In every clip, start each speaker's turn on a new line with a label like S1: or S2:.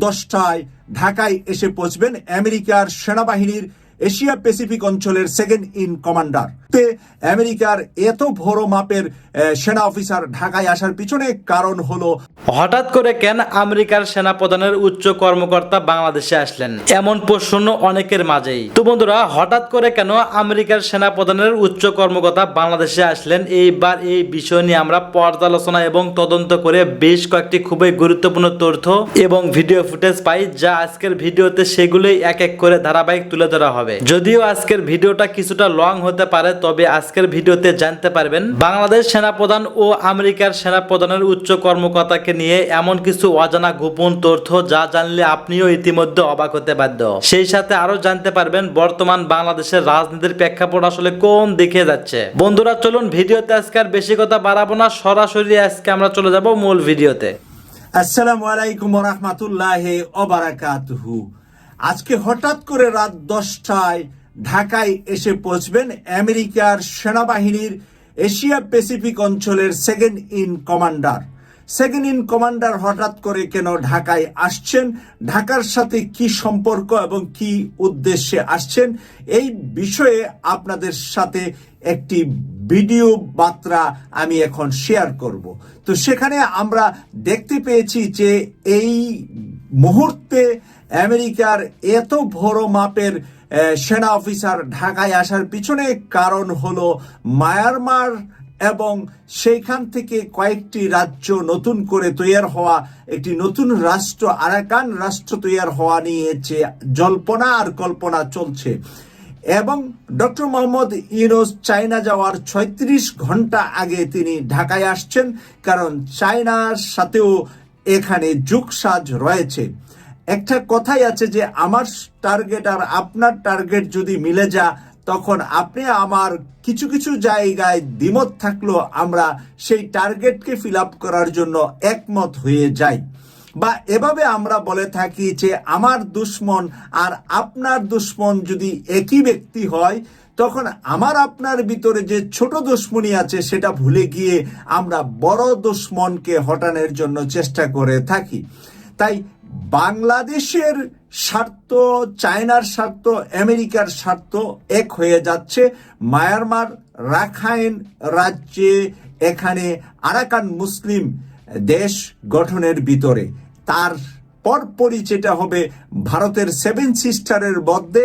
S1: 10টায় ঢাকায় এসে পৌঁছবেন আমেরিকার সেনাবাহিনীর এশিয়া প্যাসিফিক অঞ্চলের সেকেন্ড ইন কমান্ডার। আমেরিকার এত বড় মাপের সেনা অফিসার ঢাকায় আসার পিছনে কারণ হলো,
S2: হঠাৎ করে কেন আমেরিকার সেনাপ্রধানের উচ্চ কর্মকর্তা বাংলাদেশে আসলেন, এমন প্রশ্ন অনেকের মাঝেই। তো বন্ধুরা, হঠাৎ করে কেন আমেরিকার সেনাপ্রধানের উচ্চ কর্মকর্তা বাংলাদেশে আসলেন, এইবার এই বিষয় নিয়ে আমরা পর্যালোচনা এবং তদন্ত করে বেশ কয়েকটি খুবই গুরুত্বপূর্ণ তথ্য এবং ভিডিও ফুটেজ পাই, যা আজকের ভিডিওতে সেগুলোই এক এক করে ধারাবাহিক তুলে ধরা হবে। যদিও আজকের ভিডিওটা কিছুটা লং হতে পারে, তবে আজকের ভিডিওতে জানতে পারবেন বাংলাদেশ সেনাপ্রধান ও আমেরিকার সেনাপ্রধানের উচ্চ কর্মকর্তাকে নিয়ে এমন কিছু অজানা গোপন তথ্য, যা জানলে আপনিও ইতিমধ্যে অবাক হতে বাধ্য। সেই সাথে আরো জানতে পারবেন বর্তমান বাংলাদেশের রাজনীতির প্রেক্ষাপট আসলে কোন দিকে যাচ্ছে। বন্ধুরা, চলুন ভিডিওতে আজকে আর বেশি কথা বাড়াবো না, সরাসরি আজকে আমরা চলে যাব মূল ভিডিওতে।
S1: আসসালামু আলাইকুম ওয়া রাহমাতুল্লাহি ওয়া বারাকাতুহু। আজকে হঠাৎ করে রাত 10টায় ঢাকায় এসে পৌঁছবেন আমেরিকার সেনাবাহিনীর এশিয়া প্যাসিফিক অঞ্চলের second in commander. Second in commander হঠাৎ করে কেন ঢাকায় আসছেন, ঢাকার সাথে কি সম্পর্ক এবং কি উদ্দেশ্যে আসছেন, এই বিষয়ে আপনাদের সাথে একটি ভিডিও বার্তা আমি এখন শেয়ার করব। তো সেখানে আমরা দেখতে পেয়েছি যে এই মুহূর্তে আমেরিকার এত বড় মাপের সেনা অফিসার ঢাকায় আসার পিছনে কারণ হলো মায়ানমার এবং সেইখান থেকে কয়েকটি রাজ্য নতুন করে তৈরি হওয়া, একটি নতুন রাষ্ট্র আরাকান রাষ্ট্র তৈরি হওয়া নিয়ে যে জল্পনা আর কল্পনা চলছে। এবং ডক্টর মোহাম্মদ ইউনূস চায়না যাওয়ার 36 ঘন্টা আগে তিনি ঢাকায় আসছেন, কারণ চায়নার সাথেও এখানে যোগসাজ রয়েছে। একটা কথাই আছে যে আমার টার্গেট আর আপনার টার্গেট যদি মিলে যা, তখন আপনি আমার কিছু কিছু জায়গায় দ্বিমত থাকলেও আমরা সেই টার্গেটকে ফিল আপ করার জন্য একমত হয়ে যাই। বা এভাবে আমরা বলে থাকি যে আমার দুশ্মন আর আপনার দুশ্মন যদি একই ব্যক্তি হয়, তখন আমার আপনার ভিতরে যে ছোট দুশ্মনী আছে সেটা ভুলে গিয়ে আমরা বড় দুশ্মনকে হটানোর জন্য চেষ্টা করে থাকি। তাই বাংলাদেশের স্বার্থ, চায়নার স্বার্থ, আমেরিকার স্বার্থ এক হয়ে যাচ্ছে। মায়ানমার রাখাইন রাজ্যে এখানে আরাকান মুসলিম দেশ গঠনের ভিতরে, তার পরপরই যেটা হবে ভারতের 7 সিস্টারের মধ্যে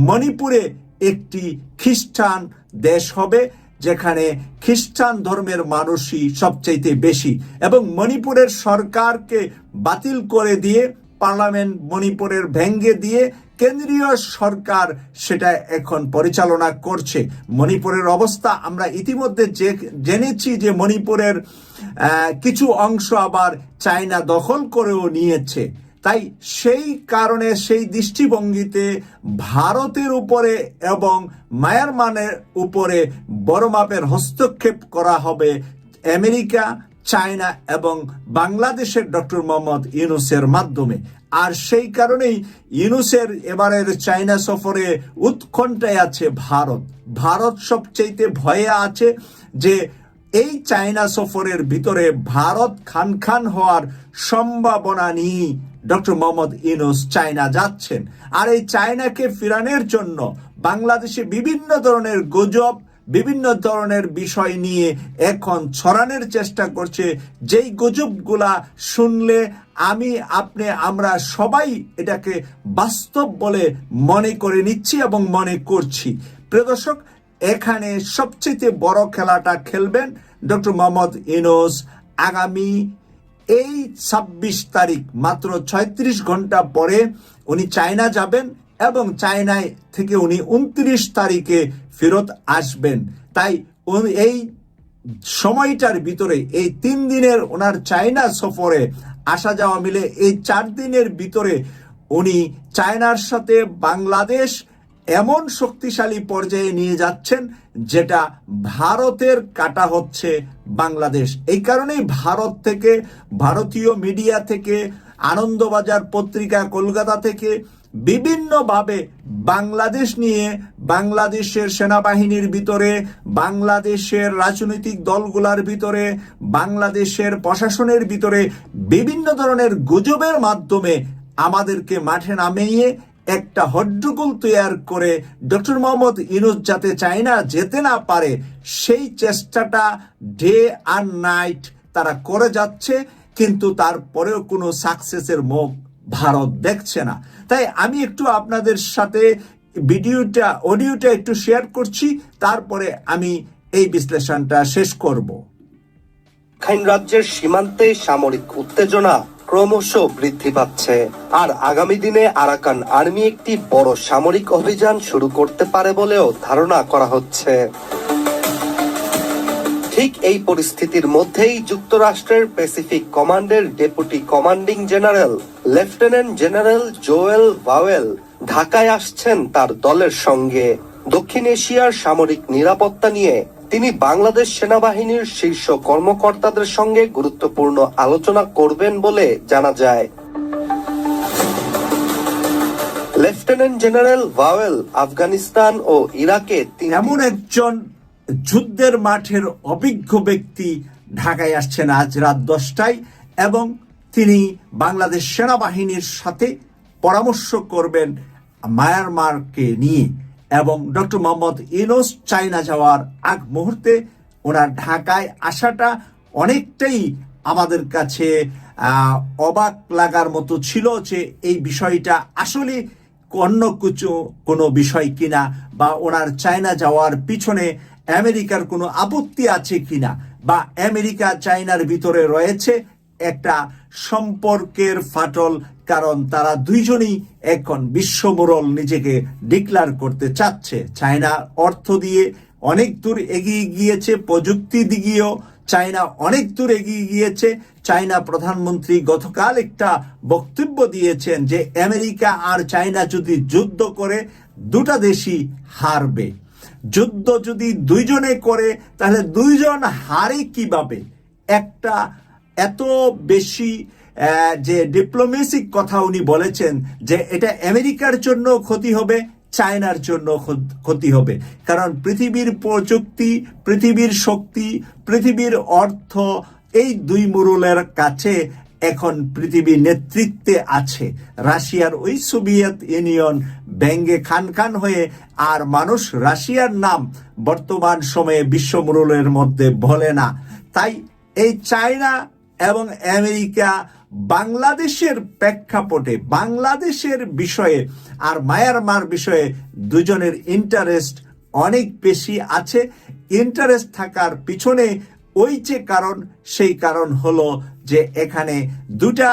S1: মণিপুরে একটি খ্রিস্টান দেশ হবে, যেখানে খ্রিস্টান ধর্মের মানুষই সবচাইতে বেশি। এবং মণিপুরের সরকারকে বাতিল করে দিয়ে, পার্লামেন্ট মণিপুরের ভেঙ্গে দিয়ে কেন্দ্রীয় সরকার সেটা এখন পরিচালনা করছে। মণিপুরের অবস্থা আমরা ইতিমধ্যে জেনেছি যে মণিপুরের কিছু অংশ আবার চায়না দখল করেও নিয়েছে। তাই সেই কারণে সেই দৃষ্টিভঙ্গিতে ভারতের উপরে এবং মায়ানমারের উপরে বড় মাপের হস্তক্ষেপ করা হবে আমেরিকা, চায়না এবং বাংলাদেশের ডক্টর মোহাম্মদ ইউনূসের মাধ্যমে। আর সেই কারণেই ইউনূসের এবারের চায়না সফরে উৎকণ্ঠায় আছে ভারত। ভারত সবচেয়ে ভয়ে আছে যে এই চায়না সফরের ভিতরে ভারত খান হওয়ার সম্ভাবনা নিয়ে ডক্টর মোহাম্মদ ইউনূস চায়না যাচ্ছেন। আর এই চায়নাকে ফিরানোর জন্য বাংলাদেশে বিভিন্ন ধরনের গুজব, বিভিন্ন ধরনের বিষয় নিয়ে এখন ছড়ানোর চেষ্টা করছে, যেই গুজবগুলা শুনলে আমি, আপনি, আমরা সবাই এটাকে বাস্তব বলে মনে করে নিচ্ছি এবং মনে করছি। প্রিয় দর্শক, এখানে সবচেয়ে বড় খেলাটা খেলবেন ডক্টর মোহাম্মদ ইউনূস। আগামী এই 26 তারিখ, মাত্র 36 ঘন্টা পরে উনি চায়না যাবেন এবং চায়নায় থেকে উনি 29 তারিখে ফেরত আসবেন। তাই এই সময়টার ভিতরে, এই 3 দিনের ওনার চায়না সফরে আসা যাওয়া মিলে এই 4 দিনের ভিতরে উনি চায়নার সাথে বাংলাদেশ এমন শক্তিশালী পর্যায়ে নিয়ে যাচ্ছেন যেটা ভারতের কাটা হচ্ছে বাংলাদেশ। এই কারণেই ভারত থেকে, ভারতীয় মিডিয়া থেকে, আনন্দবাজার পত্রিকা কলকাতা থেকে বিভিন্নভাবে বাংলাদেশ নিয়ে, বাংলাদেশের সেনাবাহিনীর ভিতরে, বাংলাদেশের রাজনৈতিক দলগুলোর ভিতরে, বাংলাদেশের প্রশাসনের ভিতরে বিভিন্ন ধরনের গুজবের মাধ্যমে আমাদেরকে মাঠে নামিয়ে একটা হট্টগোল তৈরি করে ডক্টর মোহাম্মদ ইউনূস যাতে চায়না যেতে না পারে সেই চেষ্টাটা ডে আর নাইট তারা করে যাচ্ছে, কিন্তু তারপরেও কোনো সাকসেসের মুখ ভারত দেখছে না। তাই আমি একটু আপনাদের সাথে অডিওটা একটু শেয়ার করছি, তারপরে আমি এই বিশ্লেষণটা শেষ করব।
S3: রাখাইন রাজ্যের সীমান্তে সামরিক উত্তেজনা ক্রমশ বৃদ্ধি পাচ্ছে, আর আগামী দিনে আরাকান আর্মি একটি বড় সামরিক অভিযান শুরু করতে পারে বলেও ধারণা করা হচ্ছে। ঠিক এই পরিস্থিতির মধ্যেই যুক্তরাষ্ট্রের প্যাসিফিক কমান্ডের deputy commanding general lieutenant general Joel vowel ঢাকায় আসছেন তার দলের সঙ্গে। দক্ষিণ এশিয়ার সামরিক নিরাপত্তা নিয়ে তিনি বাংলাদেশ সেনাবাহিনীর শীর্ষ কর্মকর্তাদের সঙ্গে গুরুত্বপূর্ণ আলোচনা করবেন বলে জানা যায়। লেফটেন্যান্ট জেনারেল ভাওয়েল আফগানিস্তান ও ইরাকে
S1: এমন একজন যুদ্ধের মাঠের অভিজ্ঞ ব্যক্তি ঢাকায় আসছেন আজ রাত 10টায়, এবং তিনি বাংলাদেশ সেনাবাহিনীর সাথে পরামর্শ করবেন মায়ানমারকে নিয়ে। এবং ডক্টর মোহাম্মদ ইউনূস চায়না যাওয়ার আগ মুহূর্তে ওনার ঢাকায় আসাটা অনেকটাই আমাদের কাছে অবাক লাগার মতো ছিল, যে এই বিষয়টা আসলে অন্য কোনো বিষয় কিনা, বা ওনার চায়না যাওয়ার পিছনে আমেরিকার কোনো আপত্তি আছে কিনা, বা আমেরিকা চায়নার ভিতরে রয়েছে একটা সম্পর্কের ফাটল, কারণ তারা দুইজনই এখন বিশ্বমোড়ল নিজেকে ডিক্লার করতে চাচ্ছে। চায়না অর্থ দিয়ে অনেক দূর এগিয়ে গিয়েছে, প্রযুক্তি দিকেও চায়না অনেক দূর এগিয়ে গিয়েছে। চায়না প্রধানমন্ত্রী গতকাল একটা বক্তব্য দিয়েছেন যে আমেরিকা আর চায়না যদি যুদ্ধ করে দুটা দেশই হারবে। যুদ্ধ যদি দুইজনে করে তাহলে দুইজন হারে কিভাবে? একটা এত বেশি যে ডিপ্লোমেসিক কথা উনি বলেছেন যে এটা আমেরিকার জন্য ক্ষতি হবে, চায়নার জন্য ক্ষতি হবে, কারণ পৃথিবীর প্রযুক্তি, পৃথিবীর শক্তি, পৃথিবীর অর্থ এই দুই মুরুলের কাছে এখন পৃথিবী নেতৃত্বে আছে। রাশিয়ার ওই সোভিয়েত ইউনিয়ন ব্যঙ্গে খান হয়ে আর মানুষ রাশিয়ার নাম বর্তমান সময়ে বিশ্ব মুরুলের মধ্যে বলে না। তাই এই চায়না এবং আমেরিকা বাংলাদেশের প্রেক্ষাপটে, বাংলাদেশের বিষয়ে আর মায়ানমার বিষয়ে দুজনের ইন্টারেস্ট অনেক বেশি আছে। ইন্টারেস্ট থাকার পিছনে ওই যে কারণ, সেই কারণ হলো যে এখানে দুটা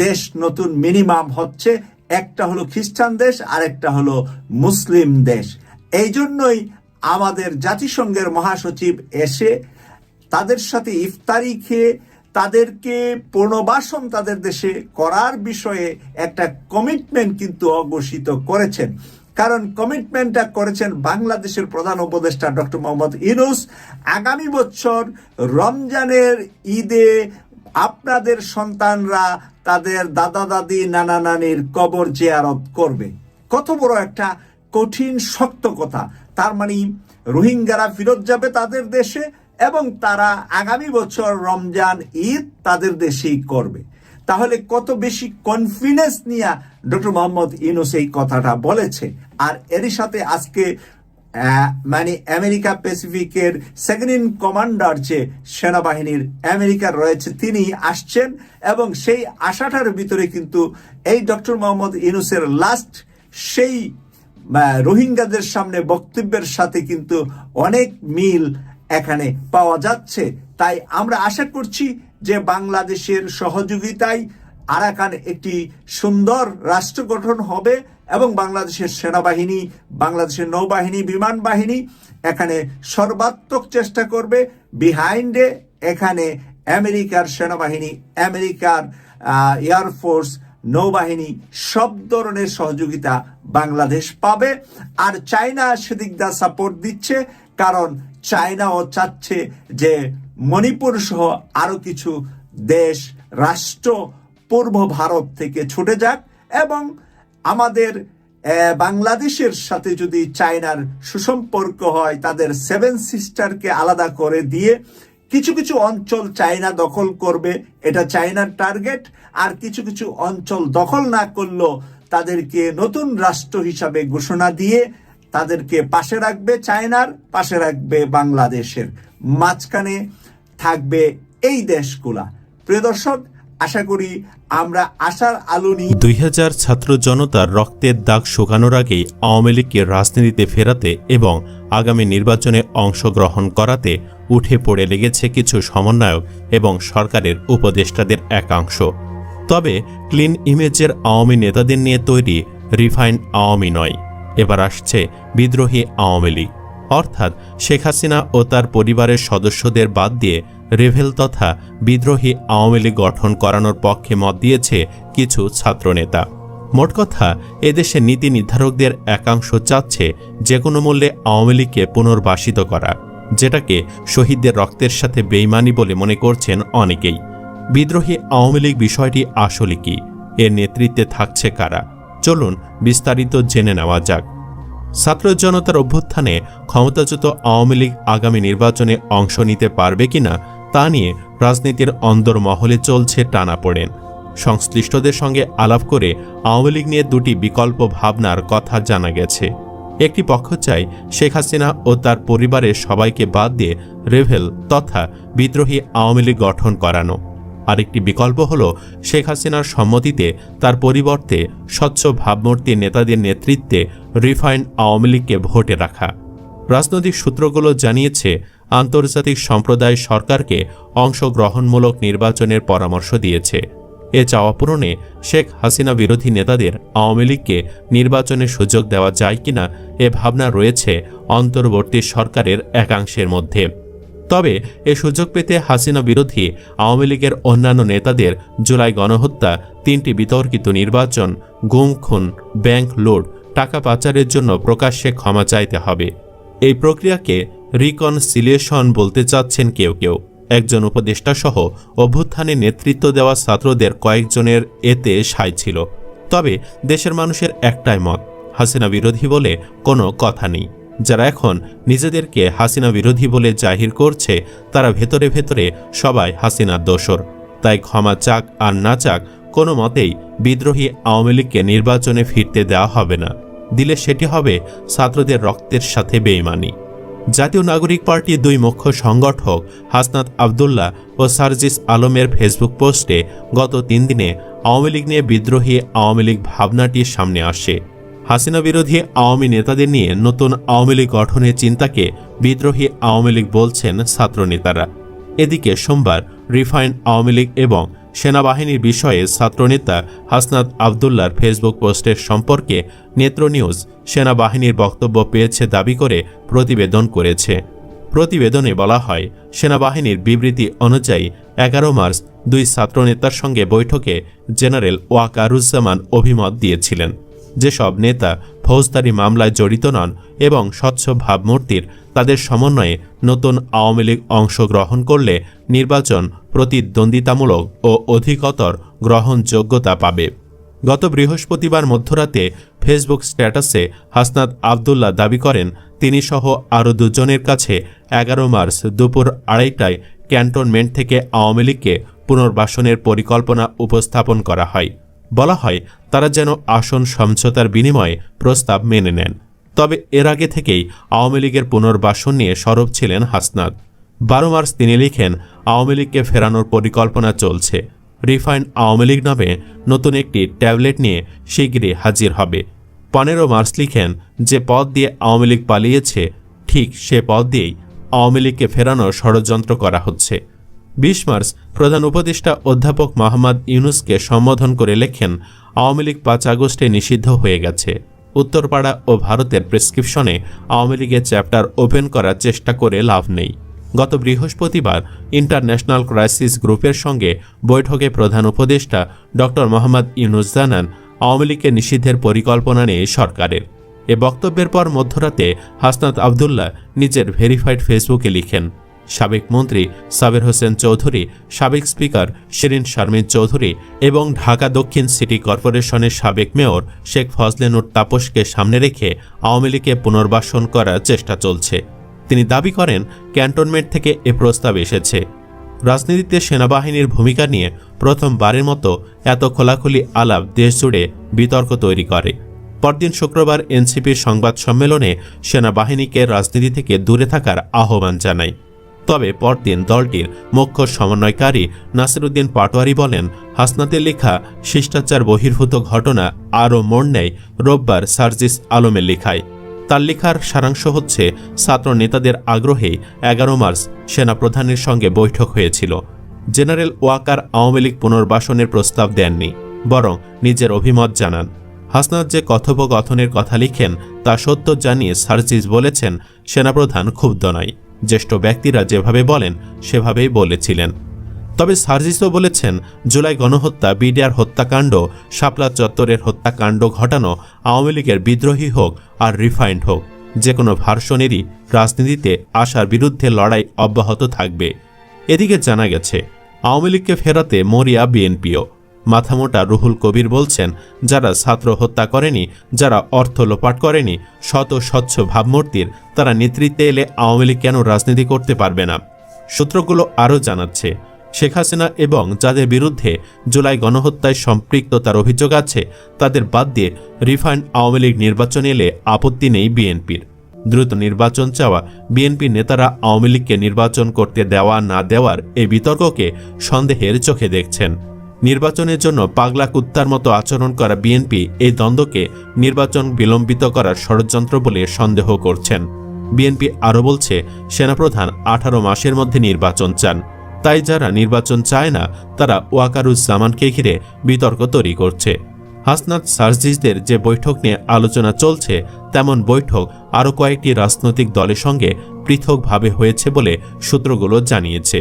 S1: দেশ নতুন মিনিমাম হচ্ছে, একটা হলো খ্রিস্টান দেশ আর একটা হলো মুসলিম দেশ। এই জন্যই আমাদের জাতিসংঘের মহাসচিব এসে তাদের সাথে ইফতারি খেয়ে তাদেরকে পুনর্বাসন তাদের দেশে করার বিষয়ে একটা কমিটমেন্ট কিন্তু অঘোষিত করেছেন। কারণ কমিটমেন্টটা করেছেন বাংলাদেশের প্রধান উপদেষ্টা ডক্টর মোহাম্মদ ইউনূস। আগামী বছর রমজানের ঈদে আপনাদের সন্তানরা তাদের দাদা দাদি নানা নানির কবর জিয়ারত করবে। কত বড় একটা কঠিন শক্ত কথা। তার মানে রোহিঙ্গারা ফেরত যাবে তাদের দেশে, এবং তারা আগামী বছর রমজান ঈদ তাদের দেশেই করবে। তাহলে কত বেশি কনফিডেন্স নিয়ে ডক্টর মোহাম্মদ ইউনূস এই কথাটা বলেছে। আর এরই সাথে আজকে মানে আমেরিকা প্যাসিফিকের সেকেন্ড ইন কমান্ডার যে সেনাবাহিনীর আমেরিকার রয়েছে, তিনি আসছেন, এবং সেই আশাটার ভিতরে কিন্তু এই ডক্টর মোহাম্মদ ইউনূসের লাস্ট সেই রোহিঙ্গাদের সামনে বক্তব্যের সাথে কিন্তু অনেক মিল এখানে পাওয়া যাচ্ছে। তাই আমরা আশা করছি যে বাংলাদেশের সহযোগিতায় আরাকান একটি সুন্দর রাষ্ট্র গঠন হবে, এবং বাংলাদেশের সেনাবাহিনী, বাংলাদেশের নৌবাহিনী, বিমান বাহিনী এখানে সর্বাত্মক চেষ্টা করবে। বিহাইন্ডে এখানে আমেরিকার সেনাবাহিনী, আমেরিকার এয়ারফোর্স, নৌবাহিনী সব ধরনের সহযোগিতা বাংলাদেশ পাবে। আর চায়না সেদিক দা সাপোর্ট দিচ্ছে, কারণ চায়নাও চাচ্ছে যে মণিপুর সহ আরো কিছু দেশ রাষ্ট্র পূর্ব ভারত থেকে ছুটে যাক, এবং আমাদের বাংলাদেশের সাথে যদি চায়নার সুসম্পর্ক হয়, তাদের সেভেন সিস্টারকে আলাদা করে দিয়ে কিছু কিছু অঞ্চল চায়না দখল করবে, এটা চায়নার টার্গেট। আর কিছু কিছু অঞ্চল দখল না করলেও তাদেরকে নতুন রাষ্ট্র হিসাবে ঘোষণা দিয়ে তাদেরকে পাশে রাখবে, চায়নার পাশে রাখবে বাংলাদেশের, মাঝখানে থাকবে এই দেশগুলা। প্রিয় দর্শক, আশা করি আমরা আশার আলো নিয়ে
S4: 2000 ছাত্র জনতার রক্তের দাগ শুকানোর আগেই আওয়ামী লীগকে রাজনীতিতে ফেরাতে এবং আগামী নির্বাচনে অংশগ্রহণ করাতে উঠে পড়ে লেগেছে কিছু সমন্বয়ক এবং সরকারের উপদেষ্টাদের একাংশ। তবে ক্লিন ইমেজের আওয়ামী নেতাদের নিয়ে তৈরি রিফাইন্ড আওয়ামী নয়, এবার আসছে বিদ্রোহী আওয়ামী লীগ, অর্থাৎ শেখ হাসিনা ও তার পরিবারের সদস্যদের বাদ দিয়ে রেভেল তথা বিদ্রোহী আওয়ামী লীগ গঠন করানোর পক্ষে মত দিয়েছে কিছু ছাত্রনেতা। মোট কথা, এদেশে নীতি নির্ধারকদের একাংশ চাচ্ছে যে কোনো মূল্যে আওয়ামী লীগকে পুনর্বাসিত করা, যেটাকে শহীদদের রক্তের সাথে বেইমানি বলে মনে করছেন অনেকেই। বিদ্রোহী আওয়ামী লীগ বিষয়টি আসলে কি, এর নেতৃত্বে থাকছে কারা, চলুন বিস্তারিত জেনে নেওয়া যাক। ছাত্র জনতার অভ্যুত্থানে ক্ষমতাচ্যুত আওয়ামী লীগ আগামী নির্বাচনে অংশ নিতে পারবে কিনা তা নিয়ে রাজনীতির অন্দরমহলে চলছে টানাপোড়েন। সংশ্লিষ্টদের সঙ্গে আলাপ করে আওয়ামী লীগ নিয়ে দুটি বিকল্প ভাবনার কথা জানা গেছে। একটি পক্ষ চায় শেখ হাসিনা ও তার পরিবারের সবাইকে বাদ দিয়ে রেভেল তথা বিদ্রোহী আওয়ামী লীগ গঠন করানো। আরেকটি বিকল্প হল শেখ হাসিনার সম্মতিতে তার পরিবর্তে স্বচ্ছ ভাবমূর্তির নেতাদের নেতৃত্বে রিফাইন্ড আওয়ামী লীগকে ভোটে রাখা। রাজনৈতিক সূত্রগুলো জানিয়েছে, আন্তর্জাতিক সম্প্রদায় সরকারকে অংশগ্রহণমূলক নির্বাচনের পরামর্শ দিয়েছে। এ চাওয়া পূরণে শেখ হাসিনা বিরোধী নেতাদের আওয়ামী লীগকে নির্বাচনের সুযোগ দেওয়া যায় কিনা এ ভাবনা রয়েছে অন্তর্বর্তী সরকারের একাংশের মধ্যে। তবে এ সুযোগ পেতে হাসিনা বিরোধী আওয়ামী লীগের অন্যান্য নেতাদের জুলাই গণহত্যা, 3টি বিতর্কিত নির্বাচন, গুম খুন, ব্যাংক লুট, টাকা পাচারের জন্য প্রকাশ্যে ক্ষমা চাইতে হবে। এই প্রক্রিয়াকে রিকনসিলিয়েশন বলতে চাচ্ছেন কেউ কেউ। একজন উপদেষ্টা সহ অভ্যুত্থানে নেতৃত্ব দেওয়া ছাত্রদের কয়েকজনের এতে সায় ছিল। তবে দেশের মানুষের একটাই মত, হাসিনা বিরোধী বলে কোনো কথা নেই। যারা এখন নিজেদেরকে হাসিনা বিরোধী বলে জাহির করছে তারা ভেতরে ভেতরে সবাই হাসিনার দোসর। তাই ক্ষমা চাক আর না চাক, কোনো মতেই বিদ্রোহী আওয়ামী লীগকে নির্বাচনে ফিরতে দেওয়া হবে না। দিলে সেটি হবে ছাত্রদের রক্তের সাথে বেইমানি। জাতীয় নাগরিক পার্টির 2 মুখ্য সংগঠক হাসনাত আবদুল্লাহ ও সার্জিস আলমের ফেসবুক পোস্টে গত 3 দিনে আওয়ামী লীগ নিয়ে বিদ্রোহী আওয়ামী লীগ ভাবনাটি সামনে আসে। হাসিনা বিরোধী আওয়ামী নেতাদের নিয়ে নতুন আওয়ামী লীগ গঠনের চিন্তাকে বিদ্রোহী আওয়ামী লীগ বলছেন ছাত্রনেতারা। এদিকে সোমবার রিফাইন্ড আওয়ামী লীগ এবং সেনাবাহিনীর বিষয়ে ছাত্রনেতা হাসনাত আবদুল্লাহর ফেসবুক পোস্টের সম্পর্কে নেত্র নিউজ সেনাবাহিনীর বক্তব্য পেয়েছে দাবি করে প্রতিবেদন করেছে। প্রতিবেদনে বলা হয়, সেনাবাহিনীর বিবৃতি অনুযায়ী 11 মার্চ 2 ছাত্রনেতার সঙ্গে বৈঠকে জেনারেল ওয়াকারুজ্জামান অভিমত দিয়েছিলেন, যেসব নেতা ফৌজদারি মামলায় জড়িত নন এবং স্বচ্ছ ভাবমূর্তির, তাদের সমন্বয়ে নতুন আওয়ামী লীগ অংশগ্রহণ করলে নির্বাচন প্রতিদ্বন্দ্বিতামূলক ও অধিকতর গ্রহণযোগ্যতা পাবে। গত বৃহস্পতিবার মধ্যরাতে ফেসবুক স্ট্যাটাসে হাসনাত আবদুল্লাহ দাবি করেন, তিনি সহ আরও 2 জনের কাছে 11 মার্চ দুপুর 2:30টায় ক্যান্টনমেন্ট থেকে আওয়ামী লীগকে পুনর্বাসনের পরিকল্পনা উপস্থাপন করা হয়। বলা হয়, তারা যেন আসন সমঝোতার বিনিময়ে প্রস্তাব মেনে নেন। তবে এর আগে থেকেই আওয়ামী লীগের পুনর্বাসন নিয়ে সরব ছিলেন হাসনাত। 12 মার্চ তিনি লিখেন, আওয়ামী লীগকে ফেরানোর পরিকল্পনা চলছে। রিফাইন্ড আওয়ামী লীগ নামে নতুন একটি ট্যাবলেট নিয়ে শিগগিরই হাজির হবে। 15 মার্চ লিখেন, যে পথ দিয়ে আওয়ামী লীগ পালিয়েছে ঠিক সে পথ দিয়েই আওয়ামী লীগকে ফেরানোর ষড়যন্ত্র করা হচ্ছে। 20 মার্চ প্রধান উপদেষ্টা অধ্যাপক মোহাম্মদ ইউনুসকে সম্বোধন করে লেখেন, আওয়ামী লীগ 5 আগস্টে নিষিদ্ধ হয়ে গেছে। উত্তরপাড়া ও ভারতের প্রেসক্রিপশনে আওয়ামী লীগের চ্যাপ্টার ওপেন করার চেষ্টা করে লাভ নেই। গত বৃহস্পতিবার ইন্টারন্যাশনাল ক্রাইসিস গ্রুপের সঙ্গে বৈঠকে প্রধান উপদেষ্টা ডক্টর মোহাম্মদ ইউনুস জানান, আওয়ামী লীগকে নিষিদ্ধের পরিকল্পনা নেই সরকারের। এ বক্তব্যের পর মধ্যরাতে হাসনাত আবদুল্লাহ নিজের ভেরিফাইড ফেসবুকে লিখেন, সাবেক মন্ত্রী সাবের হোসেন চৌধুরী, সাবেক স্পিকার শিরিন শারমিন চৌধুরী এবং ঢাকা দক্ষিণ সিটি কর্পোরেশনের সাবেক মেয়র শেখ ফজলে নূর তাপসকে সামনে রেখে আওয়ামী লীগকে পুনর্বাসন করার চেষ্টা চলছে। তিনি দাবি করেন ক্যান্টনমেন্ট থেকে এ প্রস্তাব এসেছে। রাজনীতিতে সেনাবাহিনীর ভূমিকা নিয়ে প্রথমবারের মতো এত খোলাখুলি আলাপ দেশজুড়ে বিতর্ক তৈরি করে। পরদিন শুক্রবার এনসিপির সংবাদ সম্মেলনে সেনাবাহিনীকে রাজনীতি থেকে দূরে থাকার আহ্বান জানায়। তবে পরদিন দলটির মুখ্য সমন্বয়কারী নাসিরউদ্দিন পাটোয়ারি বলেন, হাসনাতের লেখা শিষ্টাচার বহির্ভূত ঘটনা আরও মোড় নেয় রোববার সার্জিস আলমের লেখায়। তার লেখার সারাংশ হচ্ছে, ছাত্র নেতাদের আগ্রহে 11 মার্চ সেনাপ্রধানের সঙ্গে বৈঠক হয়েছিল। জেনারেল ওয়াকার আওয়ামী লীগ পুনর্বাসনের প্রস্তাব দেননি, বরং নিজের অভিমত জানান। হাসনাত যে কথোপকথনের কথা লিখেন তা সত্য জানিয়ে সার্জিস বলেছেন, সেনাপ্রধান ক্ষুব্ধ নয়, জ্যেষ্ঠ ব্যক্তিরা যেভাবে বলেন সেভাবেই বলেছিলেন। তবে সার্জিসও বলেছেন, জুলাই গণহত্যা, বিডিআর হত্যাকাণ্ড, শাপলা চত্বরের হত্যাকাণ্ড ঘটানো আওয়ামী লীগের বিদ্রোহী হোক আর রিফাইন্ড হোক, যে কোনো ভার্সনেরই রাজনীতিতে আসার বিরুদ্ধে লড়াই অব্যাহত থাকবে। এদিকে জানা গেছে আওয়ামী লীগকে ফেরাতে মরিয়া বিএনপিও। মাথামোটা রুহুল কবির বলছেন, যারা ছাত্র হত্যা করেনি, যারা অর্থ লোপাট করেনি, শত স্বচ্ছ ভাবমূর্তির, তারা নেতৃত্বে এলে আওয়ামী লীগ কেন রাজনীতি করতে পারবে না? সূত্রগুলো আরও জানাচ্ছে, শেখ হাসিনা এবং যাদের বিরুদ্ধে জুলাই গণহত্যায় সম্পৃক্ততার অভিযোগ আছে তাদের বাদ দিয়ে রিফাইন্ড আওয়ামী লীগ নির্বাচনে এলে আপত্তি নেই বিএনপির। দ্রুত নির্বাচন চাওয়া বিএনপির নেতারা আওয়ামী লীগকে নির্বাচন করতে দেওয়া না দেওয়ার এই বিতর্ককে সন্দেহের চোখে দেখছেন। নির্বাচনের জন্য পাগলা কুত্তার মতো আচরণ করা বিএনপি এই দ্বন্দ্বকে নির্বাচন বিলম্বিত করার ষড়যন্ত্র বলে সন্দেহ করছেন। বিএনপি আরও বলছে, সেনাপ্রধান 18 মাসের মধ্যে নির্বাচন চান, তাই যারা নির্বাচন চায় না তারা ওয়াকারুজ্জামানকে ঘিরে বিতর্ক তৈরি করছে। হাসনাত সার্জিসদের যে বৈঠক নিয়ে আলোচনা চলছে, তেমন বৈঠক আরও কয়েকটি রাজনৈতিক দলের সঙ্গে পৃথকভাবে হয়েছে বলে সূত্রগুলো জানিয়েছে।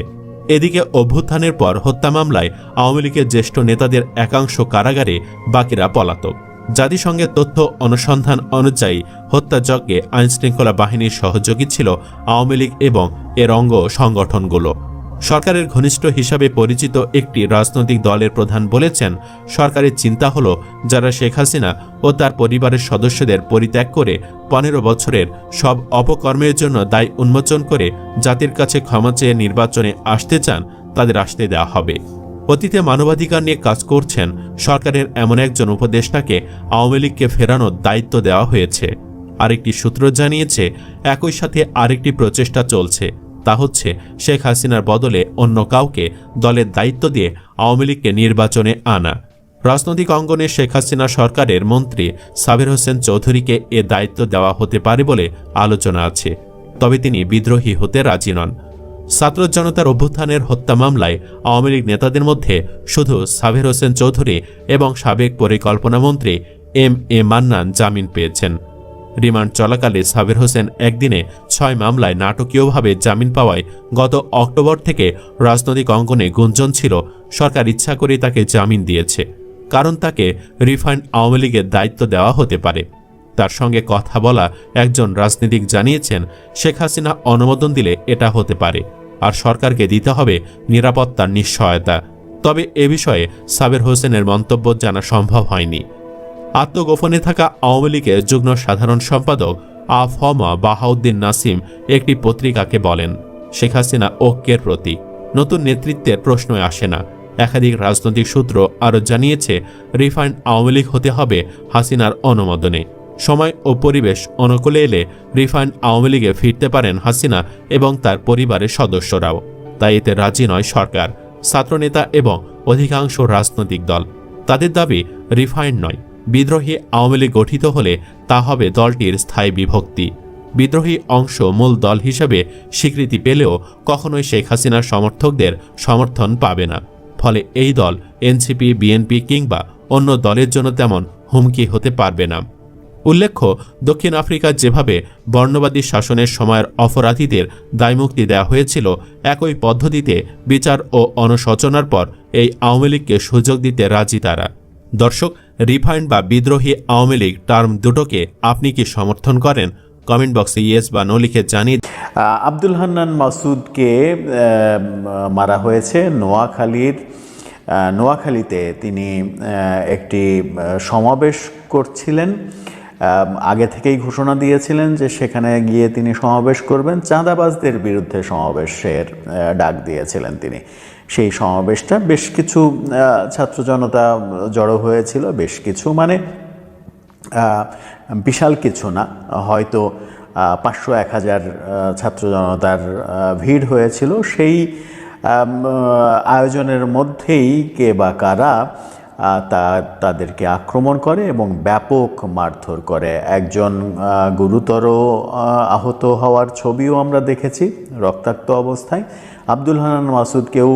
S4: এদিকে অভ্যুত্থানের পর হত্যা মামলায় আওয়ামী লীগের জ্যেষ্ঠ নেতাদের একাংশ কারাগারে, বাকিরা পলাতক। জাতিসংঘের তথ্য অনুসন্ধান অনুযায়ী হত্যাযজ্ঞে আইনশৃঙ্খলা বাহিনীর সহযোগী ছিল আওয়ামী লীগ এবং এর অঙ্গ সংগঠনগুলো। সরকারের ঘনিষ্ঠ হিসাবে পরিচিত একটি রাজনৈতিক দলের প্রধান বলেছেন, সরকারের চিন্তা হলো যারা শেখ হাসিনা ও তার পরিবারের সদস্যদের পরিত্যাগ করে 15 বছরের সব অপকর্মের জন্য দায় উন্মোচন করে জাতির কাছে ক্ষমা চেয়ে নির্বাচনে আসতে চান, তাদের আসতে দেওয়া হবে। অতীতে মানবাধিকার নিয়ে কাজ করছেন সরকারের এমন একজন উপদেষ্টাকে আওয়ামী লীগকে ফেরানোর দায়িত্ব দেওয়া হয়েছে। আরেকটি সূত্র জানিয়েছে, একই সাথে আরেকটি প্রচেষ্টা চলছে, তা হচ্ছে শেখ হাসিনার বদলে অন্য কাউকে দলের দায়িত্ব দিয়ে আওয়ামী লীগকে নির্বাচনে আনা। রাজনৈতিক অঙ্গনে শেখ হাসিনা সরকারের মন্ত্রী সাবের হোসেন চৌধুরীকে এ দায়িত্ব দেওয়া হতে পারে বলে আলোচনা আছে, তবে তিনি বিদ্রোহী হতে রাজি নন। ছাত্র জনতার অভ্যুত্থানের হত্যা মামলায় আওয়ামী লীগ নেতাদের মধ্যে শুধু সাবের হোসেন চৌধুরী এবং সাবেক পরিকল্পনামন্ত্রী এম.এ. মান্নান জামিন পেয়েছেন। রিমান্ড চলাকালে সাবের হোসেন একদিনে 6 মামলায় নাটকীয়ভাবে জামিন পাওয়ায় গত অক্টোবর থেকে রাজনৈতিক অঙ্গনে গুঞ্জন ছিল সরকার ইচ্ছা করে তাকে জামিন দিয়েছে, কারণ তাকে রিফাইন্ড আওয়ামী লীগের দায়িত্ব দেওয়া হতে পারে। তার সঙ্গে কথা বলা একজন রাজনীতিক জানিয়েছেন, শেখ হাসিনা অনুমোদন দিলে এটা হতে পারে, আর সরকারকে দিতে হবে নিরাপত্তার নিশ্চয়তা। তবে এ বিষয়ে সাবের হোসেনের মন্তব্য জানা সম্ভব হয়নি। আত্মগোপনে থাকা আওয়ামী লীগের যুগ্ম সাধারণ সম্পাদক আ.ফ.ম. বাহাউদ্দিন নাসিম একটি পত্রিকাকে বলেন, শেখ হাসিনা ঐক্যের প্রতীক, নতুন নেতৃত্বের প্রশ্নই আসে না। একাধিক রাজনৈতিক সূত্র আরও জানিয়েছে, রিফাইন্ড আওয়ামী লীগ হতে হবে হাসিনার অনুমোদনে। সময় ও পরিবেশ অনুকূলে এলে রিফাইন্ড আওয়ামী লীগে ফিরতে পারেন হাসিনা এবং তার পরিবারের সদস্যরাও। তাই এতে রাজি নয় সরকার, ছাত্রনেতা এবং অধিকাংশ রাজনৈতিক দল। তাদের দাবি রিফাইন্ড নয়, বিদ্রোহী আওয়ামী লীগ গঠিত হলে তা হবে দলটির স্থায়ী বিভক্তি। বিদ্রোহী অংশ মূল দল হিসেবে স্বীকৃতি পেলেও কখনোই শেখ হাসিনার সমর্থকদের সমর্থন পাবে না। ফলে এই দল এনসিপি, বিএনপি কিংবা অন্য দলের জন্য তেমন হুমকি হতে পারবে না। উল্লেখ্য, দক্ষিণ আফ্রিকার যেভাবে বর্ণবাদী শাসনের সময়ের অপরাধীদের দায়মুক্তি দেওয়া হয়েছিল, একই পদ্ধতিতে বিচার ও অনুশোচনার পর এই আওয়ামী লীগকে সুযোগ দিতে রাজি তারা। দর্শক, রিফাইন্ড বা বিদ্রোহী আওয়ামী লীগ টার্ম দুটোকে আপনি কি সমর্থন করেন? কমেন্ট বক্সে ইয়েস বা নো লিখে জানিয়ে।
S5: আব্দুল হান্নান মাসুদকে মারা হয়েছে নোয়াখালীতে। তিনি একটি সমাবেশ করছিলেন আগে থেকেই ঘোষণা দিয়েছিলেন যে সেখানে গিয়ে তিনি সমাবেশ করবেন, চাঁদাবাজদের বিরুদ্ধে সমাবেশের ডাক দিয়েছিলেন তিনি। সেই সমাবেশটা বেশ কিছু ছাত্র জনতা জড়ো হয়েছিল, বেশ কিছু মানে বিশাল কিছু না, হয়তো 500-1000 ছাত্র জনতার ভিড় হয়েছিল। সেই আয়োজনের মধ্যেই কে বা কারা তাদেরকে আক্রমণ করে এবং ব্যাপক মারধর করে। একজন গুরুতর আহত হওয়ার ছবিও আমরা দেখেছি রক্তাক্ত অবস্থায়। আব্দুল হান্নান মাসুদকেও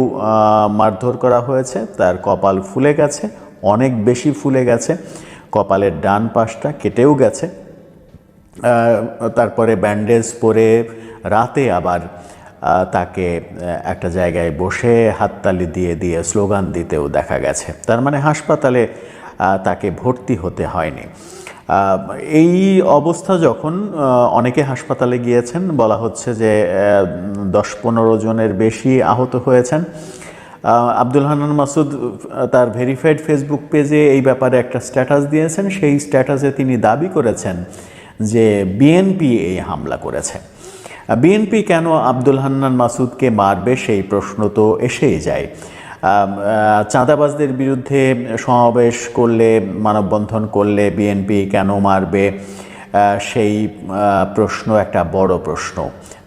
S5: মারধর করা হয়েছে, তার কপাল ফুলে গেছে, অনেক বেশি ফুলে গেছে, কপালের ডান পাশটা কেটেও গেছে। তারপরে ব্যান্ডেজ পরে রাতে আবার তাকে একটা জায়গায় বসে হাততালি দিয়ে দিয়ে স্লোগান দিতেও দেখা গেছে। তার মানে হাসপাতালে তাকে ভর্তি হতে হয়নি। এই অবস্থা যখন অনেকে হাসপাতালে গিয়েছেন, বলা হচ্ছে যে 10-15 জনের বেশি আহত হয়েছেন। আব্দুল হান্নান মাসুদ তার ভেরিফাইড ফেসবুক পেজে এই ব্যাপারে একটা স্ট্যাটাস দিয়েছেন। সেই স্ট্যাটাসে তিনি দাবি করেছেন যে বিএনপি এই হামলা করেছে। বিএনপি কেন আব্দুল হান্নান মাসুদকে মারবে সেই প্রশ্ন তো এসেই যায়। চাঁদাবাজদের বিরুদ্ধে সমাবেশ করলে, মানববন্ধন করলে বিএনপি কেন মারবে সেই প্রশ্ন একটা বড় প্রশ্ন।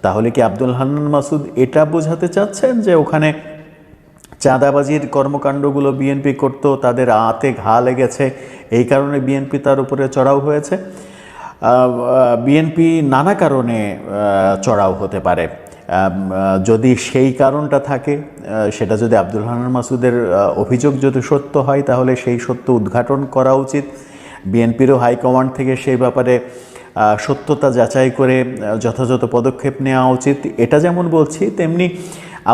S5: তাহলে কি আব্দুল হান্নান মাসুদ এটা বোঝাতে চাচ্ছেন যে ওখানে চাঁদাবাজির কর্মকাণ্ডগুলো বিএনপি করতো, তাদের হাতে ঘা লেগেছে, এই কারণে বিএনপি তার উপরে চড়াও হয়েছে? বিএনপি নানা কারণে চড়াও হতে পারে। যদি সেই কারণটা থাকে, সেটা যদি আব্দুল হান্নান মাসুদের অভিযোগ যদি সত্য হয়, তাহলে সেই সত্য উদ্ঘাটন করা উচিত। বিএনপিরও হাইকমান্ড থেকে সেই ব্যাপারে সত্যতা যাচাই করে যথাযথ পদক্ষেপ নেওয়া উচিত। এটা যেমন বলছি, তেমনি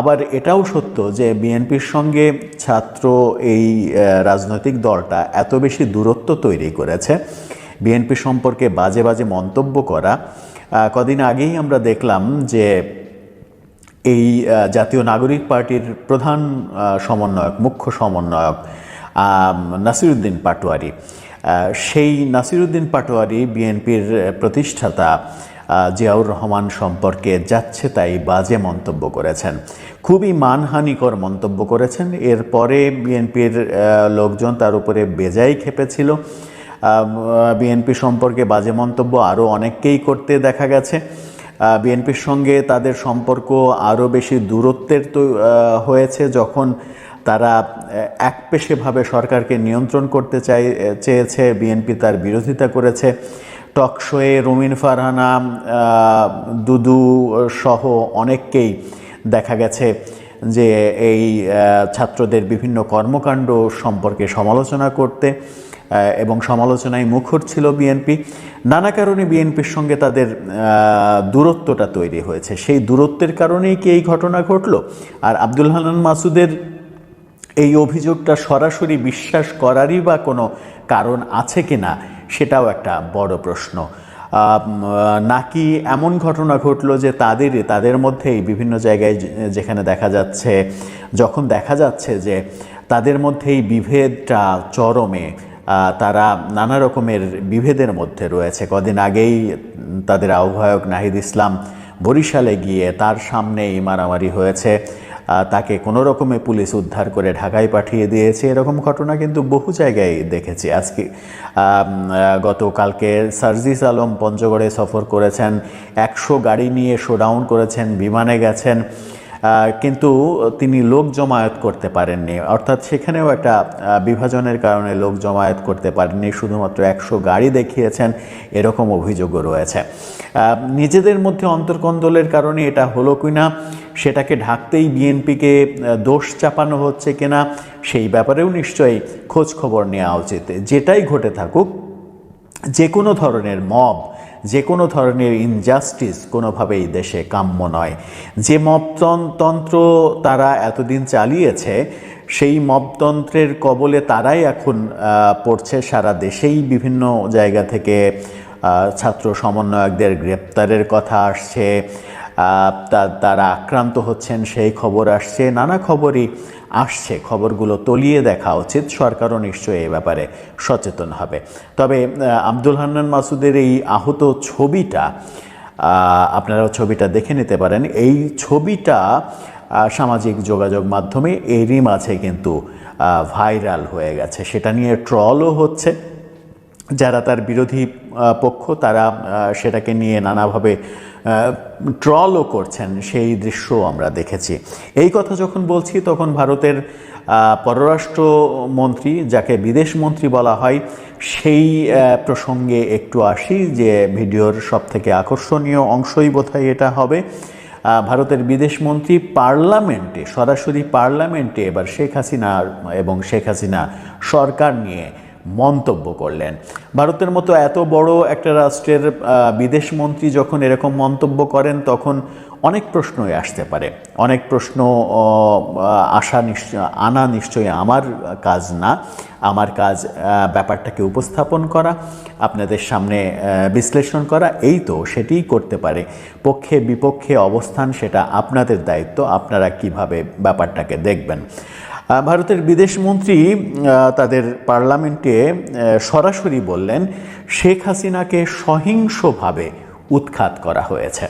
S5: আবার এটাও সত্য যে বিএনপির সঙ্গে ছাত্র এই রাজনৈতিক দলটা এত বেশি দূরত্ব তৈরি করেছে, বিএনপি সম্পর্কে বাজে বাজে মন্তব্য করা। কদিন আগেই আমরা দেখলাম যে এই জাতীয় নাগরিক পার্টির প্রধান সমন্বয়ক, মুখ্য সমন্বয়ক নাসিরউদ্দিন পাটোয়ারি, সেই নাসিরউদ্দিন পাটোয়ারি বিএনপির প্রতিষ্ঠাতা জিয়াউর রহমান সম্পর্কে যাচ্ছে তাই বাজে মন্তব্য করেছেন, খুবই মানহানিকর মন্তব্য করেছেন। এরপরে বিএনপির লোকজন তার উপরে বেজায় ক্ষেপেছিল। বিএনপি সম্পর্কে বাজে মন্তব্য আরও অনেককেই করতে দেখা গেছে। বিএনপির সঙ্গে তাদের সম্পর্ক আরও বেশি দূরত্বের তো হয়েছে যখন তারা একপেশেভাবে সরকারকে নিয়ন্ত্রণ করতে চেয়েছে। বিএনপি তার বিরোধিতা করেছে। টকশোয়ে রুমিন ফারহানা, দুদু সহ অনেককেই দেখা গেছে যে এই ছাত্রদের বিভিন্ন কর্মকাণ্ড সম্পর্কে সমালোচনা করতে, এবং সমালোচনায় মুখর ছিল বিএনপি। নানা কারণে বিএনপির সঙ্গে তাদের দূরত্বটা তৈরি হয়েছে। সেই দূরত্বের কারণেই কি এই ঘটনা ঘটল? আর আব্দুল হান্নান মাসুদের এই অভিযোগটা সরাসরি বিশ্বাস করারই বা কোনো কারণ আছে কি না, সেটাও একটা বড় প্রশ্ন। নাকি এমন ঘটনা ঘটলো যে তাদের মধ্যেই বিভিন্ন জায়গায় যেখানে যখন দেখা যাচ্ছে যে তাদের মধ্যেই বিভেদটা চরমে, তারা নানা রকমের বিভেদের মধ্যে রয়েছে। কদিন আগেই তাদের আহ্বায়ক নাহিদ ইসলাম বরিশালে গিয়ে তার সামনেই মারামারি হয়েছে, তাকে কোনো রকমে পুলিশ উদ্ধার করে ঢাকায় পাঠিয়ে দিয়েছে। এরকম ঘটনা কিন্তু বহু জায়গায় দেখেছি। আজকে গতকালকে সার্জিস আলম পঞ্চগড়ে সফর করেছেন, 100 গাড়ি নিয়ে শোডাউন করেছেন, বিমানে গেছেন, কিন্তু তিনি লোক জমায়েত করতে পারেননি। অর্থাৎ সেখানেও একটা বিভাজনের কারণে লোক জমায়েত করতে পারেননি, শুধুমাত্র 100 গাড়ি দেখিয়েছেন, এরকম অভিযোগও রয়েছে। নিজেদের মধ্যে অন্তর্কন্দলের কারণে এটা হলো কিনা, সেটাকে ঢাকতেই বিএনপিকে দোষ চাপানো হচ্ছে কিনা, সেই ব্যাপারেও নিশ্চয়ই খোঁজ খবর নেওয়া উচিত। যেটাই ঘটে থাকুক, যে কোনো ধরনের মব, যে কোনো ধরনের ইনজাস্টিস কোনোভাবেই দেশে কাম্য নয়। যে মবতন্ত্র তারা এতদিন চালিয়েছে, সেই মবতন্ত্রের কবলে তারাই এখন পড়ছে। সারা দেশেই বিভিন্ন জায়গা থেকে ছাত্র সমন্বয়কদের গ্রেপ্তারের কথা আসছে, তারা আক্রান্ত হচ্ছেন সেই খবর আসছে, নানা খবরই আসছে। খবরগুলো তলিয়ে দেখা উচিত, সরকারও নিশ্চয়ই এই ব্যাপারে সচেতন হবে। তবে আব্দুল হান্নান মাসুদের এই আহত ছবিটা, আপনারাও ছবিটা দেখে নিতে পারেন। এই ছবিটা সামাজিক যোগাযোগ মাধ্যমে এরই মাঝে কিন্তু ভাইরাল হয়ে গেছে, সেটা নিয়ে ট্রলও হচ্ছে। যারা তার বিরোধী পক্ষ তারা সেটাকে নিয়ে নানাভাবে ট্রলও করছেন, সেই দৃশ্যও আমরা দেখেছি। এই কথা যখন বলছি তখন ভারতের পররাষ্ট্রমন্ত্রী, যাকে বিদেশমন্ত্রী বলা হয়, সেই প্রসঙ্গে একটু আসি, যে ভিডিওর সবথেকে আকর্ষণীয় অংশই বোধহয় এটা হবে। ভারতের বিদেশমন্ত্রী পার্লামেন্টে, সরাসরি পার্লামেন্টে এবার শেখ হাসিনা এবং শেখ হাসিনা সরকার নিয়ে মন্তব্য করলেন। ভারতের মতো এত বড় একটা রাষ্ট্রের বিদেশমন্ত্রী যখন এরকম মন্তব্য করেন তখন অনেক প্রশ্নই আসতে পারে। অনেক প্রশ্ন আনা নিশ্চয়ই আমার কাজ না। আমার কাজ ব্যাপারটাকে উপস্থাপন করা, আপনাদের সামনে বিশ্লেষণ করা, এই তো সেটিই করতে পারে। পক্ষে বিপক্ষে অবস্থান সেটা আপনাদের দায়িত্ব, আপনারা কিভাবে ব্যাপারটাকে দেখবেন। ভারতের বিদেশমন্ত্রী তাদের পার্লামেন্টে সরাসরি বললেন, শেখ হাসিনাকে সহিংসভাবে উৎখাত করা হয়েছে।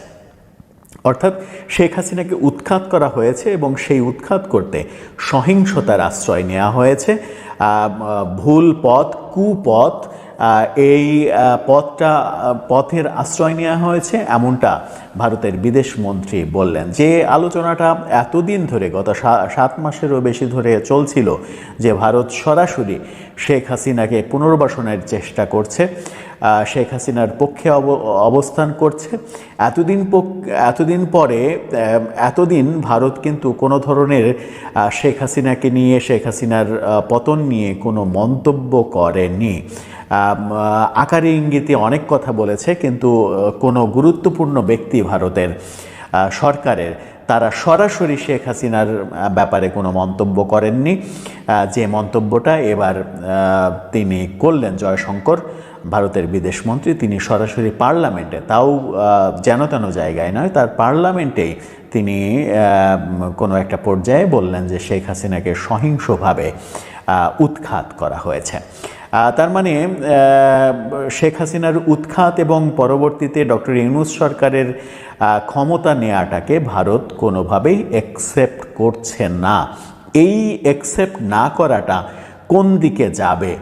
S5: অর্থাৎ শেখ হাসিনাকে উৎখাত করা হয়েছে এবং সেই উৎখাত করতে সহিংসতার আশ্রয় নেওয়া হয়েছে। ভুল পথ, কুপথ, এই পথের আশ্রয় নেওয়া হয়েছে, এমনটা ভারতের বিদেশমন্ত্রী বললেন। যে আলোচনাটা এতদিন ধরে, গত 7 মাসেরও বেশি ধরে চলছিল, যে ভারত সরাসরি শেখ হাসিনাকে পুনর্বাসনের চেষ্টা করছে, শেখ হাসিনার পক্ষে অবস্থান করছে, এতদিন পরে এতদিন ভারত কিন্তু কোনো ধরনের শেখ হাসিনাকে নিয়ে, শেখ হাসিনার পতন নিয়ে কোনো মন্তব্য করেনি। আকারে ইঙ্গিতে অনেক কথা বলেছে, কিন্তু কোনো গুরুত্বপূর্ণ ব্যক্তি ভারতের সরকারের, তারা সরাসরি শেখ হাসিনার ব্যাপারে কোনো মন্তব্য করেননি। যে মন্তব্যটা এবার তিনি করলেন, জয়শঙ্কর ভারতের বিদেশমন্ত্রী, তিনি সরাসরি পার্লামেন্টে, তাও যেন তেন জায়গায় নয়, তার পার্লামেন্টেই তিনি কোনো একটা পর্যায়ে বললেন যে শেখ হাসিনাকে সহিংসভাবে উৎখাত করা হয়েছে। তার মানে শেখ হাসিনার উৎখাত এবং পরবর্তীতে ডক্টর ইউনূস সরকারের ক্ষমতা নেওয়াটাকে ভারত কোনোভাবেই অ্যাকসেপ্ট করছে না। এই অ্যাকসেপ্ট না করাটা কোন দিকে যাবে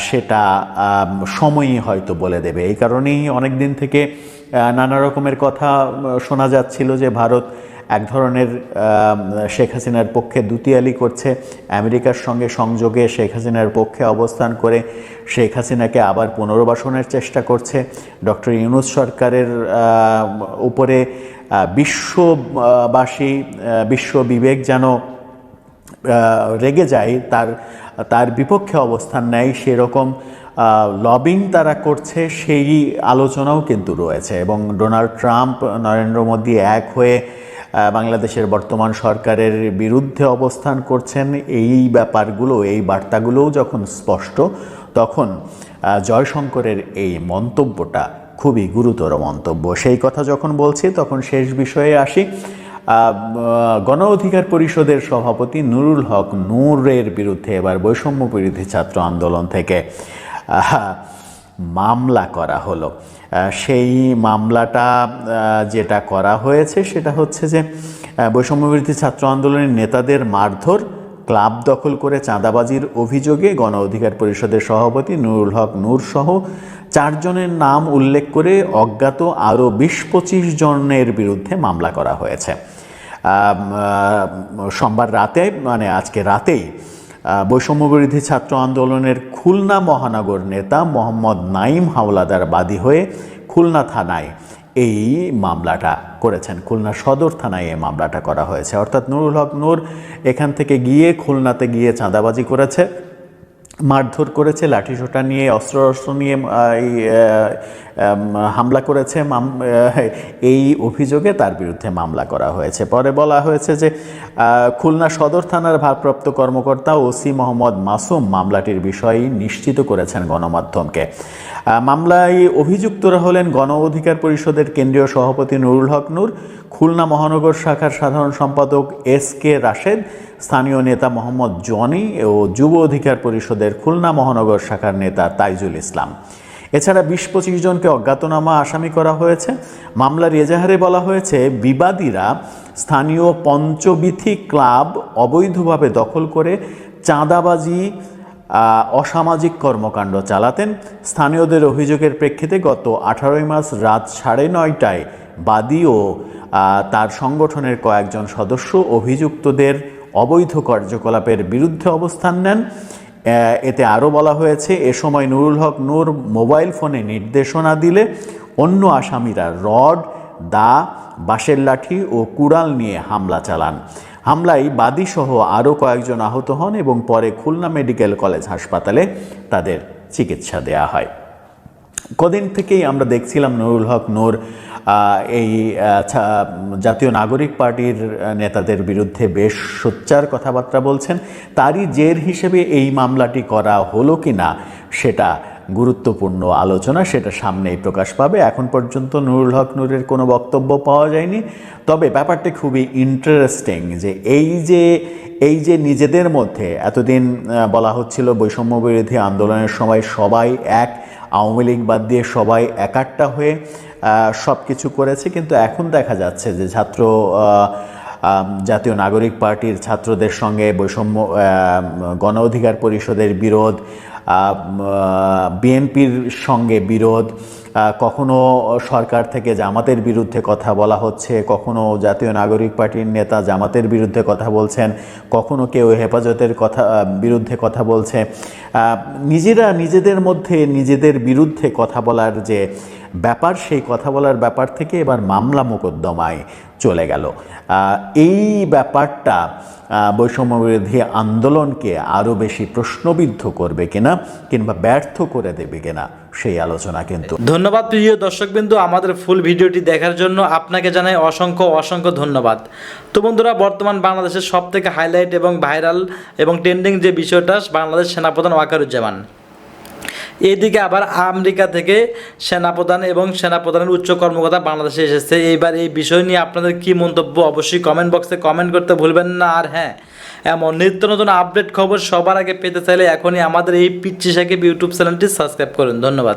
S5: সেটা সময়ই হয়তো বলে দেবে। এই কারণেই অনেক দিন থেকে নানা রকমের কথা শোনা যাচ্ছিল যে ভারত এক ধরনের শেখ হাসিনার পক্ষে দুতিয়ালি করছে, আমেরিকার সঙ্গে সংযোগে শেখ হাসিনার পক্ষে অবস্থান করে শেখ হাসিনাকে আবার পুনর্বাসনের চেষ্টা করছে। ডক্টর ইউনূস সরকারের উপরে বিশ্ববাসী, বিশ্ব বিবেক যেন রেগে যায়, তার বিপক্ষে অবস্থান নেয়, সেরকম লবিং তারা করছে, সেই আলোচনাও কিন্তু রয়েছে। এবং ডোনাল্ড ট্রাম্প, নরেন্দ্র মোদী এক হয়ে বাংলাদেশের বর্তমান সরকারের বিরুদ্ধে অবস্থান করছেন। এই ব্যাপারগুলো, এই বার্তাগুলোও যখন স্পষ্ট, তখন জয়শঙ্করের এই মন্তব্যটা খুবই গুরুতর মন্তব্য। সেই কথা যখন বলছি তখন শেষ বিষয়ে আসি। গণ অধিকার পরিষদের সভাপতি নুরুল হক নূরের বিরুদ্ধে এবার বৈষম্য বিরোধী ছাত্র আন্দোলন থেকে মামলা করা হলো। সেই মামলাটা যেটা করা হয়েছে সেটা হচ্ছে যে বৈষম্য বিরোধী ছাত্র আন্দোলনের নেতাদের মারধর, ক্লাব দখল করে চাঁদাবাজির অভিযোগে গণ অধিকার পরিষদের সভাপতি নুরুল হক নূর সহ 4 জনের নাম উল্লেখ করে অজ্ঞাত আরও 20-25 জনের বিরুদ্ধে মামলা করা হয়েছে। সোমবার রাতে, মানে আজকে রাতেই, বৈষম্য বিরোধী ছাত্র আন্দোলনের খুলনা মহানগর নেতা মোহাম্মদ নাঈম হাওলাদার বাদী হয়ে খুলনা থানায় এই মামলাটা করেছেন। খুলনা সদর থানায় এই মামলাটা করা হয়েছে। অর্থাৎ নুরুল হক নূর এখান থেকে গিয়ে খুলনাতে গিয়ে চাঁদাবাজি করেছে, মারধর করেছে, লাঠিসোঁটা নিয়ে, অস্ত্র নিয়ে হামলা করেছে। এই অভিযোগে তার বিরুদ্ধে মামলা করা হয়েছে। পরে বলা হয়েছে যে খুলনা সদর থানার ভারপ্রাপ্ত কর্মকর্তা ওসি মোহাম্মদ মাসুম মামলাটির বিষয় নিশ্চিত করেছেন গণমাধ্যমকে। মামলায় অভিযুক্তরা হলেন গণ অধিকার পরিষদের কেন্দ্রীয় সভাপতি নুরুল হক নূর, খুলনা মহানগর শাখার সাধারণ সম্পাদক এস.কে. রাশেদ, স্থানীয় নেতা মোহাম্মদ জনি ও যুব অধিকার পরিষদের খুলনা মহানগর শাখার নেতা তাইজুল ইসলাম। এছাড়া ২০-২৫ জনকে অজ্ঞাতনামা আসামি করা হয়েছে। মামলার এজাহারে বলা হয়েছে, বিবাদীরা স্থানীয় পঞ্চবিথি ক্লাব অবৈধভাবে দখল করে চাঁদাবাজি, অসামাজিক কর্মকাণ্ড চালাতেন। স্থানীয়দের অভিযোগের প্রেক্ষিতে গত 18 মার্চ রাত 9:30টায় বাদী ও তার সংগঠনের কয়েকজন সদস্য অভিযুক্তদের অবৈধ কার্যকলাপের বিরুদ্ধে অবস্থান নেন। এতে আরও বলা হয়েছে, এ সময় নুরুল হক নূর মোবাইল ফোনে নির্দেশনা দিলে অন্য আসামিরা রড, দা, বাঁশের লাঠি ও কুড়াল নিয়ে হামলা চালান। হামলায় বাদীসহ আরও কয়েকজন আহত হন এবং পরে খুলনা মেডিকেল কলেজ হাসপাতালে তাদের চিকিৎসা দেয়া হয়। কদিন থেকেই আমরা দেখছিলাম নুরুল হক নূর এই জাতীয় নাগরিক পার্টির নেতাদের বিরুদ্ধে বেশ সোচ্চার কথাবার্তা বলছেন। তারই জের হিসেবে এই মামলাটি করা হলো কি না সেটা গুরুত্বপূর্ণ আলোচনা, সেটা সামনেই প্রকাশ পাবে। এখন পর্যন্ত নুরুল হক নূরের কোনো বক্তব্য পাওয়া যায়নি। তবে ব্যাপারটি খুবই ইন্টারেস্টিং যে এই যে নিজেদের মধ্যে এতদিন বলা হচ্ছিল বৈষম্য বিরোধী আন্দোলনের সময় সবাই এক, আওয়ামী লীগ বাদ দিয়ে সবাই একাট্টা হয়ে সব কিছু করেছে, কিন্তু এখন দেখা যাচ্ছে যে জাতীয় নাগরিক পার্টির ছাত্রদের সঙ্গে বৈষম্য, গণ অধিকার পরিষদের বিরোধ, বিএনপির সঙ্গে বিরোধ, কখনো সরকার থেকে জামাতের বিরুদ্ধে কথা বলা হচ্ছে, কখনো জাতীয় নাগরিক পার্টির নেতা জামাতের বিরুদ্ধে কথা বলছেন, কখনো কেউ হেফাজতের বিরুদ্ধে কথা বলছে। নিজেরা নিজেদের মধ্যে নিজেদের বিরুদ্ধে কথা বলার যে ব্যাপার, সেই কথা বলার ব্যাপার থেকে এবার মামলা মোকদ্দমায় চলে গেল। এই ব্যাপারটা বৈষম্য বিরোধী আন্দোলনকে আরও বেশি প্রশ্নবিদ্ধ করবে কিনা কিংবা ব্যর্থ করে দেবে কিনা সেই আলোচনা কিন্তু।
S2: ধন্যবাদ প্রিয় দর্শকবৃন্দ, আমাদের ফুল ভিডিওটি দেখার জন্য আপনাকে জানাই অসংখ্য ধন্যবাদ। তো বন্ধুরা, বর্তমান বাংলাদেশের সবথেকে হাইলাইট এবং ভাইরাল এবং ট্রেন্ডিং যে বিষয়টা, বাংলাদেশ সেনাপ্রধান ওয়াকারুজ্জামান, এইদিকে আবার আমেরিকা থেকে সেনাপ্রধান এবং সেনাপ্রধানের উচ্চ কর্মকর্তা বাংলাদেশে এসেছে। এইবার এই বিষয় নিয়ে আপনাদের কী মন্তব্য অবশ্যই কমেন্ট বক্সে কমেন্ট করতে ভুলবেন না। আর হ্যাঁ, এমন নিত্য নতুন আপডেট খবর সবার আগে পেতে চাইলে এখনই আমাদের এই পিচ্চি সাকিব ইউটিউব চ্যানেলটি সাবস্ক্রাইব করুন। ধন্যবাদ।